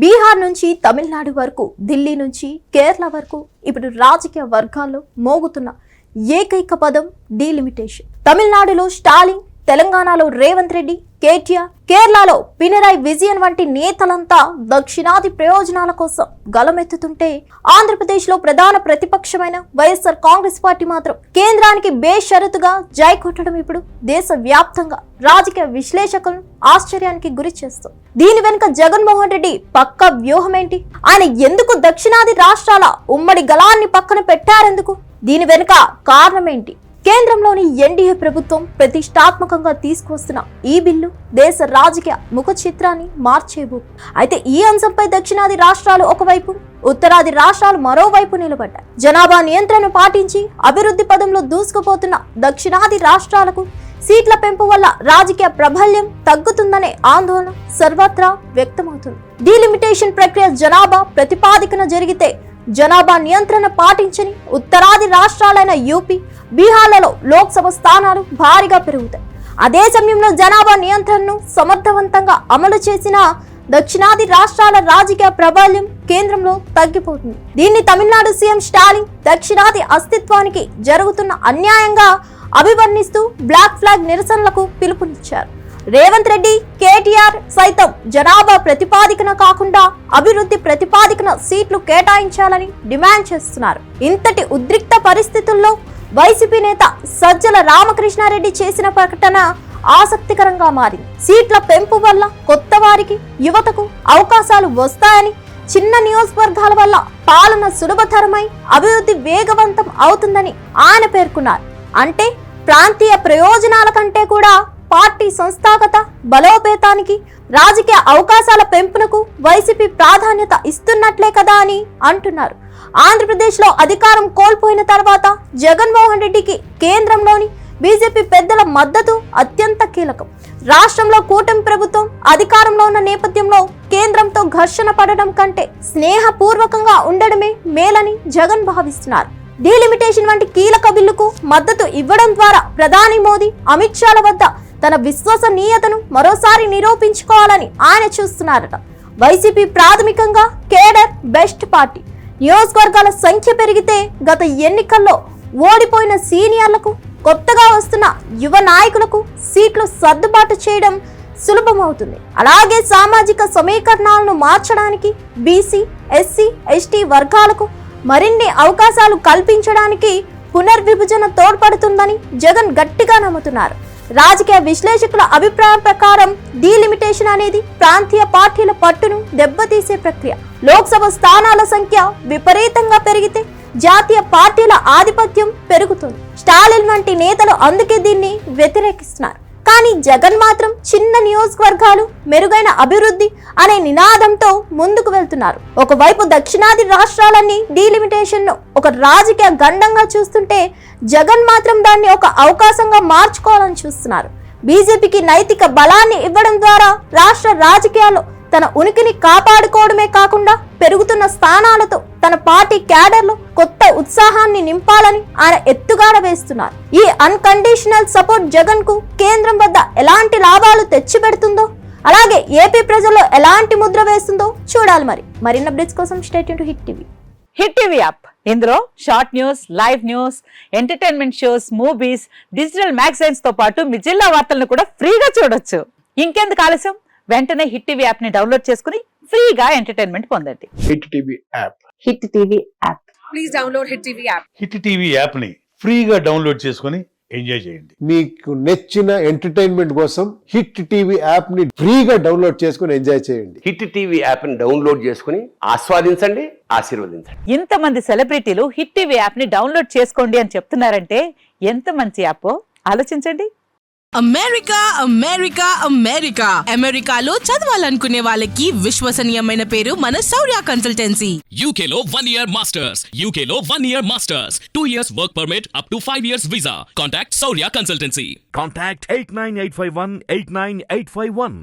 బీహార్ నుంచి తమిళనాడు వరకు, ఢిల్లీ నుంచి కేరళ వరకు ఇప్పుడు రాజకీయ వర్గాల్లో మోగుతున్న ఏకైక పదం డీలిమిటేషన్. తమిళనాడులో స్టాలిన్, తెలంగాణలో రేవంత్ రెడ్డి, కేటీఆర్, కేరళలో పినరాయి విజయన్ వంటి నేతలంతా దక్షిణాది ప్రయోజనాల కోసం గలమెత్తుతుంటే, ఆంధ్రప్రదేశ్లో ప్రధాన ప్రతిపక్షమైన వైఎస్ఆర్ కాంగ్రెస్ పార్టీ మాత్రం కేంద్రానికి బేషరతుగా జై కొట్టడం ఇప్పుడు దేశ వ్యాప్తంగా రాజకీయ విశ్లేషకులను ఆశ్చర్యానికి గురి చేస్తుంది. దీని వెనుక జగన్మోహన్ రెడ్డి పక్క వ్యూహం ఏంటి? ఆయన ఎందుకు దక్షిణాది రాష్ట్రాల ఉమ్మడి గలాన్ని పక్కన పెట్టారెందుకు? దీని వెనుక కారణం ఏంటి? కేంద్రంలోని ఎన్డీఏ ప్రభుత్వం ప్రతిష్టాత్మకంగా తీసుకొస్తున్న ఈ బిల్లు దేశ రాజకీయ ముఖ చిత్రాన్ని మార్చేబో. అయితే ఈ అంశంపై దక్షిణాది రాష్ట్రాలు ఒకవైపు, ఉత్తరాది రాష్ట్రాలు మరోవైపు నిలబడ్డాయి. జనాభా నియంత్రణ పాటించి అభివృద్ధి పదంలో దూసుకుపోతున్న దక్షిణాది రాష్ట్రాలకు సీట్ల పెంపు వల్ల రాజకీయ ప్రాబల్యం తగ్గుతుందనే ఆందోళన సర్వత్రా వ్యక్తమవుతుంది. డీలిమిటేషన్ ప్రక్రియ జనాభా ప్రతిపాదికన జరిగితే జనాభా నియంత్రణ పాటించని ఉత్తరాది రాష్ట్రాలైన యూపీ, బీహార్లలో లోక్సభ స్థానాలు భారీగా పెరుగుతాయి. అదే సమయంలో జనాభా నియంత్రణను సమర్థవంతంగా అమలు చేసిన దక్షిణాది రాష్ట్రాల రాజకీయ ప్రాబల్యం కేంద్రంలో తగ్గిపోతుంది. దీన్ని తమిళనాడు సీఎం స్టాలిన్ దక్షిణాది అస్తిత్వానికి జరుగుతున్న అన్యాయంగా అభివర్ణిస్తూ బ్లాక్ ఫ్లాగ్ నిరసనలకు పిలుపునిచ్చారు. రేవంత్ రెడ్డి, కేటీఆర్ సైతం జనాభా ప్రతిపాదికన కాకుండా అభివృద్ధి ప్రతిపాదికన సీట్లు కేటాయించాలని డిమాండ్ చేస్తున్నారు. ఇంతటి ఉద్రిక్త పరిస్థితుల్లో వైసీపీ నేత సజ్జల రామకృష్ణారెడ్డి చేసిన ప్రకటన ఆసక్తికరంగా మారింది. సీట్ల పెంపు వల్ల కొత్త వారికి, యువతకు అవకాశాలు వస్తాయని, చిన్న నియోజకవర్గాల వల్ల పాలన సులభతరమై అభివృద్ధి వేగవంతం అవుతుందని ఆయన పేర్కొన్నారు. అంటే ప్రాంతీయ ప్రయోజనాల కంటే కూడా పార్టీ సంస్థాగత బలోపేతానికి, రాజకీయ అవకాశాల పెంపునకు వైసీపీ ప్రాధాన్యత ఇస్తున్నట్లే కదా అని అంటున్నారు. ఆంధ్రప్రదేశ్లో అధికారం కోల్పోయిన తర్వాత జగన్మోహన్ రెడ్డికి కేంద్రంలోని బీజేపీ పెద్దల మద్దతు అత్యంత కీలకం. రాష్ట్రంలో కూటమి ప్రభుత్వం అధికారంలో ఉన్న నేపథ్యంలో కేంద్రంతో ఘర్షణ పడడం కంటే స్నేహపూర్వకంగా ఉండడమే మేలని జగన్ భావిస్తున్నారు. డీలిమిటేషన్ వంటి కీలక బిల్లుకు మద్దతు ఇవ్వడం ద్వారా ప్రధాని మోదీ, అమిత్ షాల వద్ద తన విశ్వసనీయతను మరోసారి నిరూపించుకోవాలని ఆయన చూస్తున్నారట. వైసీపీ ప్రాథమికంగా కేడర్ బెస్ట్ పార్టీ. నియోజకవర్గాల సంఖ్య పెరిగితే గత ఎన్నికల్లో ఓడిపోయిన సీనియర్లకు, కొత్తగా వస్తున్న యువ నాయకులకు సీట్లు సర్దుబాటు చేయడం సులభమవుతుంది. అలాగే సామాజిక సమీకరణాలను మార్చడానికి, బీసీ, ఎస్సీ, ఎస్టీ వర్గాలకు మరిన్ని అవకాశాలు కల్పించడానికి పునర్విభజన తోడ్పడుతుందని జగన్ గట్టిగా నమ్ముతున్నారు. రాజకీయ విశ్లేషకుల అభిప్రాయం ప్రకారం డీలిమిటేషన్ అనేది ప్రాంతీయ పార్టీల పట్టును దెబ్బతీసే ప్రక్రియ. లోక్సభ స్థానాల సంఖ్య విపరీతంగా పెరిగితే జాతీయ పార్టీల ఆధిపత్యం పెరుగుతుంది. స్టాలిన్ వంటి నేతలు అందుకే దీన్ని వ్యతిరేకిస్తున్నారు. కానీ జగన్ మాత్రం చిన్న నియోజకవర్గాలు, మెరుగైన అభివృద్ధి అనే నినాదంతో ముందుకు వెళ్తున్నారు. ఒకవైపు దక్షిణాది రాష్ట్రాలన్నీ డీలిమిటేషన్ ను ఒక రాజకీయ గండంగా చూస్తుంటే, జగన్ మాత్రం దాన్ని ఒక అవకాశంగా మార్చుకోవాలని చూస్తున్నారు. బీజేపీకి నైతిక బలాన్ని ఇవ్వడం ద్వారా రాష్ట్ర రాజకీయాల్లో తన ఉనికిని కాపాడుకోవడమే కాకుండా పెరుగుతున్న స్థానాలతో తన పార్టీ క్యాడర్లో కొత్త ఉత్సాహాన్ని నింపాలని ఆయన ఎత్తుగాడ వేస్తున్నారు. ఈ అన్కండిషనల్ సపోర్ట్ జగన్ కు కేంద్రం వద్ద ఎలాంటి లాభాలు తెచ్చిపెడుతుందో, అలాగే ఏపీ ప్రజల్లో ఎలాంటి ముద్ర వేస్తుందో చూడాలి. మరిన్ని అప్డేట్స్ కోసం stay tune to Hit TV. Hit TV app, ఇందులో short news, live news, entertainment shows, movies, digital magazines తో పాటు మీ జిల్లా వార్తలను కూడా ఫ్రీగా చూడొచ్చు. ఇంకెందుకు ఆలస్యం, వెంటనే హిట్ టీవీ యాప్ ని డౌన్లోడ్ చేసుకుని ఫ్రీగా ఎంటర్టైన్మెంట్ పొందండి. Hit TV app. Hit TV app. Please download hit TV app. Hit TV app ని ఫ్రీగా డౌన్లోడ్ చేసుకుని ఎంజాయ్ చేయండి. మీకు నచ్చిన ఎంటర్టైన్మెంట్ కోసం హిట్ టీవీ యాప్ ని ఫ్రీగా డౌన్లోడ్ చేసుకుని ఎంజాయ్ చేయండి. హిట్ టీవీ యాప్ ని డౌన్లోడ్ చేసుకుని ఆస్వాదించండి, ఆశీర్వదించండి. ఇంతమంది సెలబ్రిటీలు హిట్ టీవీ యాప్ ని డౌన్లోడ్ చేసుకోండి అని చెప్తున్నారంటే ఎంత మంచి యాప్ ఆలోచించండి. అమెరికా అమెరికా అమెరికా అమెరికాలో చదవాలనుకునే వాళ్ళకి విశ్వసనీయమైన పేరు మన శౌర్య కన్సల్టెన్సీ. UK లో 1 year masters, UK లో 1 year masters, 2 years work permit up to 5 years visa. Contact Saurya Consultancy. Contact 89851 89851.